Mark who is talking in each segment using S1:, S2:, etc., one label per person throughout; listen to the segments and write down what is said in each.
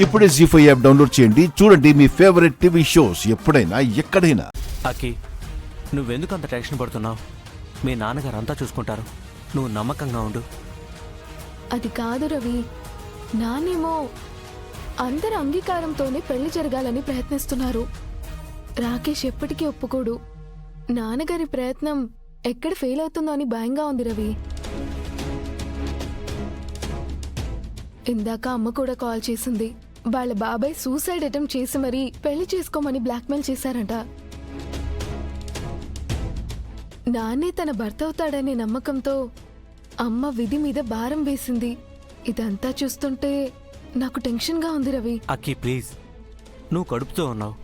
S1: ఇప్పుడే జీ5 app download చేయండి. చూడండి మీ ఫేవరెట్ టీవీ షోస్ ఎప్పుడైనా ఎక్కడైనా.
S2: అక్కి, నువ్వెందుకు అంత టెన్షన్ పడుతున్నావు? మీ నాన్నగారు అంతా చూసుకుంటారు. నువ్వు నమ్మకంగా ఉండు.
S3: అది కాదు రవి, నానేమో అందరి అంగీకారంతోనే పెళ్లి జరగాలని ప్రయత్నిస్తున్నారు. రాకేష్ ఎప్పటికీ ఒప్పుకోడు. నాన్నగారి ప్రయత్నం ఎక్కడ ఫెయిల్ అవుతుందో అని భయంగా ఉంది రవి. ఇందాక అమ్మ కూడా కాల్ చేసింది. వాళ్ళ బాబాయ్ సూసైడ్ అటెంప్ట్ చేసి మరీ పెళ్లి చేసుకోమని బ్లాక్మెయిల్ చేశారంట. నాన్నే తన భర్త అవుతాడనే నమ్మకంతో అమ్మ విధి మీద భారం వేసింది. ఇదంతా చూస్తుంటే నాకు టెన్షన్గా ఉంది రవి.
S2: అక్కి ప్లీజ్, నువ్వు కడుపుతో ఉన్నావు.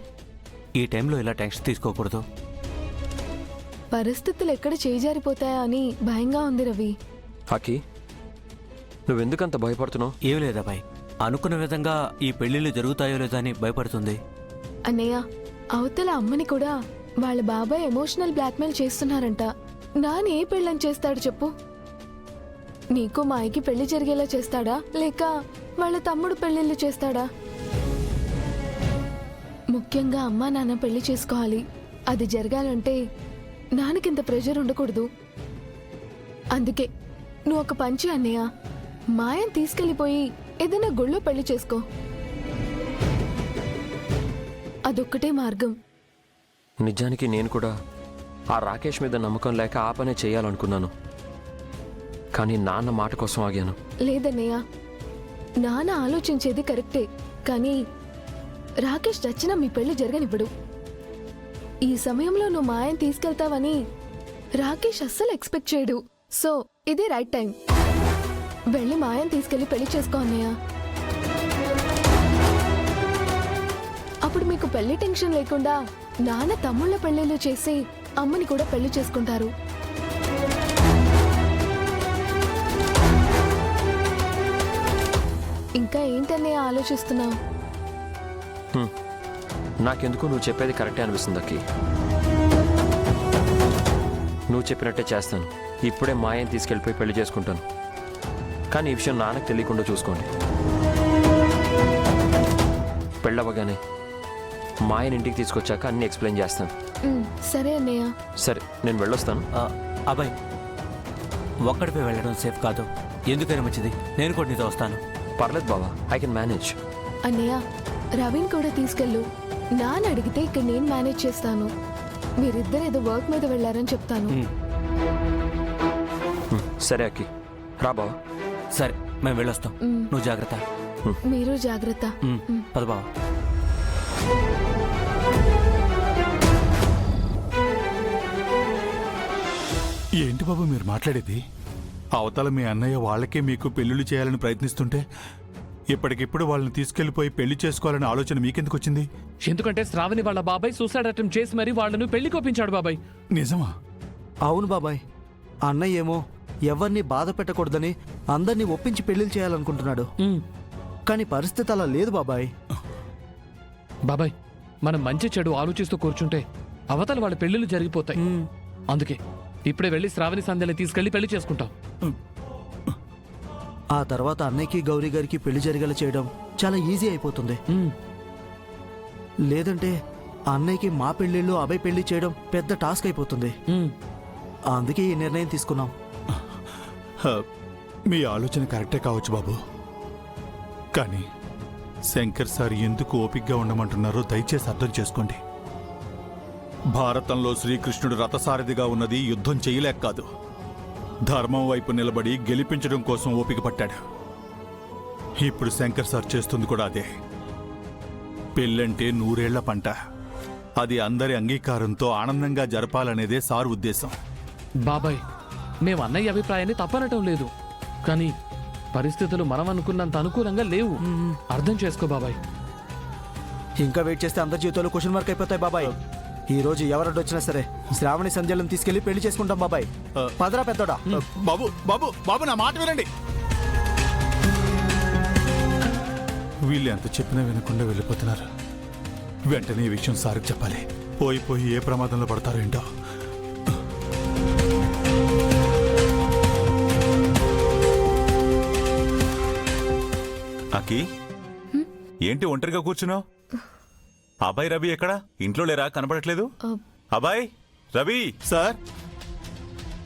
S2: ఈ టైంలో ఇలా టెన్షన్ తీసుకోకూడదు.
S3: పరిస్థితులు ఎక్కడ చేజారిపోతాయా అని భయంగా ఉంది రవి.
S4: అక్కి, నువ్వెందుకంత భయపడుతున్నావు?
S2: ఏం లేదా బాయ్, అనుకున్న విధంగా ఈ పెళ్లిళ్ళు జరుగుతాయో లేదో అని భయపడుతుంది.
S3: అన్నయ్య, అవతల అమ్మని కూడా వాళ్ళ బాబాయ్ ఎమోషనల్ బ్లాక్మెయిల్ చేస్తున్నారంట. నాన్న ఏ పెళ్ళని చేస్తాడు చెప్పు? నీకు మాయకి పెళ్లి జరిగేలా చేస్తాడా, లేక వాళ్ళ తమ్ముడు పెళ్లిళ్ళు చేస్తాడా? ముఖ్యంగా అమ్మా నాన్న పెళ్లి చేసుకోవాలి. అది జరగాలంటే నాన్నకింత ప్రెషర్ ఉండకూడదు. అందుకే నువ్వు ఒక పంచి అన్నయ్య, మాయని తీసుకెళ్లిపోయి ఏదైనా గుళ్ళో పెళ్లి చేసుకో. అదొక్కటే మార్గం.
S4: నిజానికి నేను కూడా ఆ రాకేష్ మీద నమ్మకం లేక ఆ పనే చేయాలనుకున్నాను. కానీ నాన్న మాట కోసం ఆగాను.
S3: లేదన్నయ్య, నాన్న ఆలోచించేది కరెక్టే, కానీ రాకేష్ నచ్చినా మీ పెళ్లి జరగనివ్వడు. ఈ సమయంలో నువ్వు మాయని తీసుకెళ్తావని రాకేష్ అస్సలు ఎక్స్పెక్ట్ చేయడు. సో ఇదే రైట్ టైం. వెళ్ళి మాయని తీసుకెళ్లి పెళ్లి చేసుకో అన్నయ్య. అప్పుడు మీకు పెళ్లి టెన్షన్ లేకుండా నాన్న తమ్ముళ్ళ పెళ్లిళ్ళు చేసి అమ్మని కూడా పెళ్లి చేసుకుంటారు. ఇంకా ఏంటన్నయ్య ఆలోచిస్తున్నావు?
S4: నాకెందుకు నువ్వు చెప్పేది కరెక్టే అనిపిస్తుంది అక్కి. నువ్వు చెప్పినట్టే చేస్తాను. ఇప్పుడే మాయని తీసుకెళ్ళిపోయి పెళ్లి చేసుకుంటాను. కానీ ఈ విషయం నాన్నకు తెలియకుండా చూసుకోండి. పెళ్ళవగానే మాయని ఇంటికి తీసుకొచ్చాక అన్ని ఎక్స్ప్లెయిన్ చేస్తాను.
S3: సరే అన్నయ్య.
S4: సరే, నేను వెళ్ళొస్తాను.
S2: అబ్బాయి, ఒక్కడిపై వెళ్ళడం సేఫ్ కాదు. ఎందుకైనా మంచిది నేను కూడా నీతో వస్తాను.
S4: పర్లేదు బావా, ఐ కెన్ మేనేజ్.
S3: అన్నయ్య, రవిని కూడా తీసుకెళ్ళు. నాన్న అడిగితే ఇక్కడ నేను మేనేజ్ చేస్తాను. మీరిద్దరు ఏదో వర్క్ మీద వెళ్ళారని చెప్తాను.
S4: సరే అక్కి, రా బావా.
S2: సరే, మేము వెళ్ళొస్తాం. నువ్వు జాగ్రత్త.
S3: మీరు జాగ్రత్త.
S2: పద బావా.
S5: ఏంటి బాబు మీరు మాట్లాడేది? అవతల మీ అన్నయ్య వాళ్ళకే మీకు పెళ్లిళ్ళు చేయాలని ప్రయత్నిస్తుంటే ఇప్పటికిప్పుడు వాళ్ళని తీసుకెళ్లిపోయి పెళ్లి చేసుకోవాలనే ఆలోచన మీకెందుకు వచ్చింది?
S6: ఎందుకంటే శ్రావణి వాళ్ళ బాబాయ్ సూసైడ్ అటెంప్ట్ చేసి మరీ వాళ్ళను పెళ్లి కోపించాడు బాబాయ్.
S5: నిజమా?
S7: అవును బాబాయ్. అన్నయ్య ఏమో ఎవరిని బాధ పెట్టకూడదని అందరినీ ఒప్పించి పెళ్లిళ్ళు చేయాలనుకుంటున్నాడు. కానీ పరిస్థితి అలా లేదు బాబాయ్.
S6: బాబాయ్, మనం మంచి చెడు ఆలోచిస్తూ కూర్చుంటే అవతల వాళ్ళ పెళ్లిళ్ళు జరిగిపోతాయి. అందుకే ఇప్పుడే వెళ్ళి శ్రావణి సంధ్యని తీసుకెళ్లి పెళ్లి చేసుకుంటాం.
S7: ఆ తర్వాత అన్నయ్యకి గౌరీ గారికి పెళ్లి జరిగేలా చేయడం చాలా ఈజీ అయిపోతుంది. లేదంటే అన్నయ్యకి మా పెళ్లిళ్ళు అభయ్ పెళ్లి చేయడం పెద్ద టాస్క్ అయిపోతుంది. అందుకే ఈ నిర్ణయం తీసుకున్నాం.
S5: మీ ఆలోచన కరెక్టే కావచ్చు బాబు. కానీ శంకర్ సార్ ఎందుకు ఓపిగ్గా ఉండమంటున్నారో దయచేసి అర్థం చేసుకోండి. భారతంలో శ్రీకృష్ణుడు రథసారథిగా ఉన్నది యుద్ధం చేయలేక కాదు, ధర్మం వైపు నిలబడి గెలిపించడం కోసం ఓపిక పట్టాడు. ఇప్పుడు శంకర్ సార్ చేస్తుంది కూడా అదే. పెళ్ళంటే 100 ఏళ్ల పంట. అది అందరి అంగీకారంతో ఆనందంగా జరపాలనేదే సార్ ఉద్దేశం.
S6: బాబాయ్, మేము అన్నయ్య అభిప్రాయాన్ని తప్పనటం లేదు, కానీ పరిస్థితులు మనం అనుకున్నంత అనుకూలంగా లేవు. అర్థం చేసుకో బాబాయ్.
S7: ఇంకా వెయిట్ చేస్తే అందరి జీవితాలు క్వశ్చన్ మార్క్ అయిపోతాయి బాబాయ్. ఈ రోజు ఎవరడ్డొచ్చినా సరే శ్రావణి సంధ్యలను తీసుకెళ్లి పెళ్లి చేసుకుంటాం బాబాయ్. పదరా పెద్దోడా.
S5: బాబు బాబు బాబు, నా మాట వినండి. వీళ్ళు ఎంత చెప్పినా వినకుండా వెళ్ళిపోతున్నారు. వెంటనే ఈ విషయం సార్కి చెప్పాలి. పోయి ఏ ప్రమాదంలో పడతారో ఏంటో.
S8: అక్కి, ఏంటి ఒంటరిగా కూర్చున్నావు? అబ్బాయి రవి ఎక్కడా? ఇంట్లో లేరా? కనపడట్లేదు.
S3: ఆ,
S8: అబ్బాయి రవి.
S5: సార్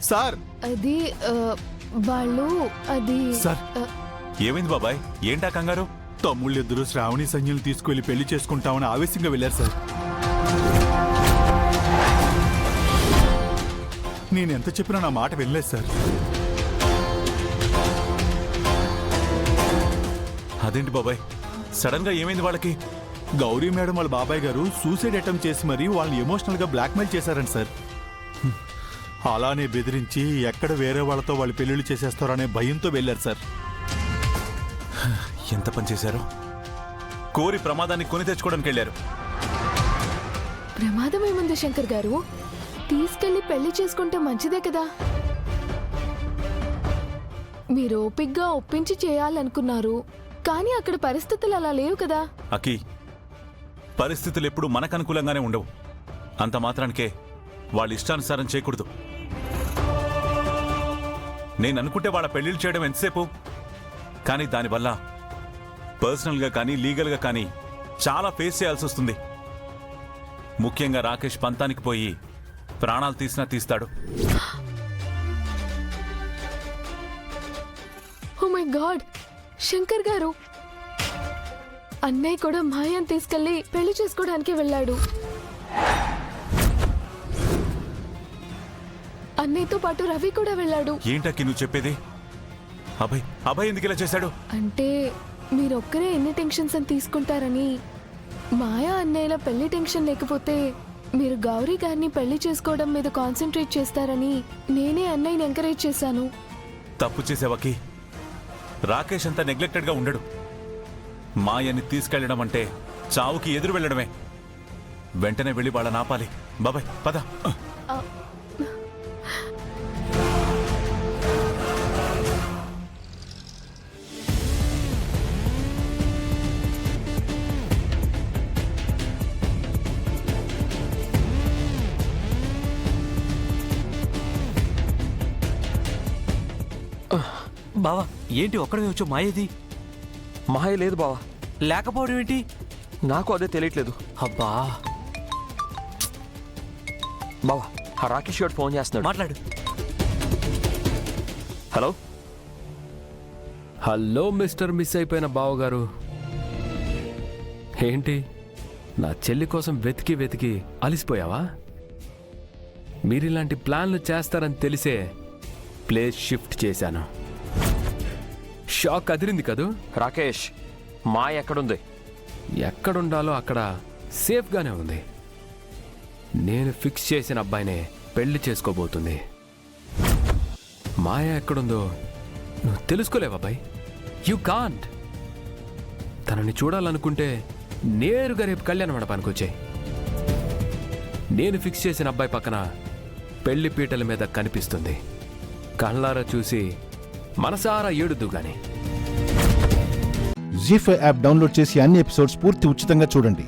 S5: సార్
S3: అది వాళ్ళు అది
S5: సార్.
S3: ఆ,
S8: ఏమైంది బాబాయ్? ఏంటా కంగారు?
S5: తమ్ముళ్ళిద్దరూ శ్రావణి సంజయ్ని తీసుకువెళ్ళి పెళ్లి చేసుకుంటామని ఆవేశంగా వెళ్ళారు సార్. నేనెంత చెప్పినా నా మాట వినలేదు సార్.
S8: అదేంటి బాబాయ్, సడన్ గా ఏమైంది వాళ్ళకి?
S5: గౌరీ మేడం వాళ్ళ బాబాయ్ గారు సూసైడ్ అటెంప్ట్ చేసి మరీ వాళ్ళని ఎమోషనల్ గా బ్లాక్మెయిల్ చేశారంట సార్. అలానే బెదిరించి ఎక్కడ వేరే వాళ్ళతో వాళ్ళు పెళ్లిళ్ళు చేసేస్తారనే భయంతో వెళ్ళారు సార్.
S8: ఎంత పని చేశారో. కోరి ప్రమాదాన్ని కొని తెచ్చుకోవడానికి వెళ్ళారు.
S3: ప్రమాదం ఏముంది శంకర్ గారు? తీసుకెళ్లి పెళ్లి చేసుకుంటే మంచిదే కదా. మీరు ఓపిగ్గా ఒప్పించి చేయాలనుకున్నారు, కానీ అక్కడ పరిస్థితులు అలా లేవు కదా.
S8: అకి, పరిస్థితులు ఎప్పుడు మనకు అనుకూలంగానే ఉండవు. అంత మాత్రానికే వాళ్ళ ఇష్టానుసారం చేయకూడదు. నేను అనుకుంటే వాళ్ళ పెళ్లిళ్ళు చేయడం ఎంతసేపు, కానీ దానివల్ల పర్సనల్గా కానీ లీగల్గా కానీ చాలా ఫేస్ చేయాల్సి వస్తుంది. ముఖ్యంగా రాకేష్ పంతానికి పోయి ప్రాణాలు తీసినా తీస్తాడు.
S3: ఓ మై గాడ్, శంకర్ గారు, అన్నయ్య కూడా మాయాన్ని తీసుకెళ్లి పెళ్లి చేసుకోవడానికి వెళ్ళాడు. అన్నయ్యతో పాటు రవి కూడా వెళ్ళాడు.
S8: ఏంటకి నువ్వు చెప్పేది? అభయ్ ఎందుకు ఇలా చేశాడు?
S3: అంటే మీరొక్కరే ఎన్ని టెన్షన్స్ అని తీసుకుంటారని. మాయా అన్నయ్యల పెళ్లి టెన్షన్ లేకపోతే మీరు గౌరీ గారిని పెళ్లి చేసుకోవడం మీద కాన్సన్ట్రేట్ చేస్తారని నేనే అన్నయ్యని ఎంకరేజ్ చేశాను.
S8: తప్పు చేసావకి. రాకేష్ అంతా నెగ్లెక్టెడ్ గా ఉండడు. మాయని తీసుకెళ్లడం అంటే చావుకి ఎదురు వెళ్ళడమే. వెంటనే వెళ్ళి వాళ్ళని ఆపాలి. బాబాయ్ పద.
S2: బావా, ఏంటి ఒక్కడే వచ్చో మాయేది?
S4: మాయ లేదు బావా.
S2: లేకపోవడం ఏంటి?
S4: నాకు అదే తెలియట్లేదు.
S2: అబ్బా,
S4: బావా, ఆ రాకేష్ గారు ఫోన్ చేస్తున్నాడు.
S2: మాట్లాడు.
S4: హలో.
S9: హలో మిస్టర్ మిస్ అయిపోయిన బావగారు. ఏంటి, నా చెల్లి కోసం వెతికి వెతికి అలిసిపోయావా? మీరిలాంటి ప్లాన్లు చేస్తారని తెలిసే ప్లేస్ షిఫ్ట్ చేశాను. షాక్ అదిరింది కదూ?
S4: రాకేష్, మాయ ఎక్కడుంది?
S9: ఎక్కడుండాలో అక్కడ సేఫ్గానే ఉంది. నేను ఫిక్స్ చేసిన అబ్బాయినే పెళ్లి చేసుకోబోతుంది. మాయ ఎక్కడుందో నువ్వు తెలుసుకోలేవా అబ్బాయి? You can't. తనని చూడాలనుకుంటే నేరుగా రేపు కళ్యాణ మండపానికి వచ్చాయి. నేను ఫిక్స్ చేసిన అబ్బాయి పక్కన పెళ్లి పీటల మీద కనిపిస్తుంది. కళ్ళారా చూసి మనసారా ఏడుద్దు గాని.
S1: జీ5 యాప్ డౌన్లోడ్ చేసి అన్ని ఎపిసోడ్స్ పూర్తి ఉచితంగా చూడండి.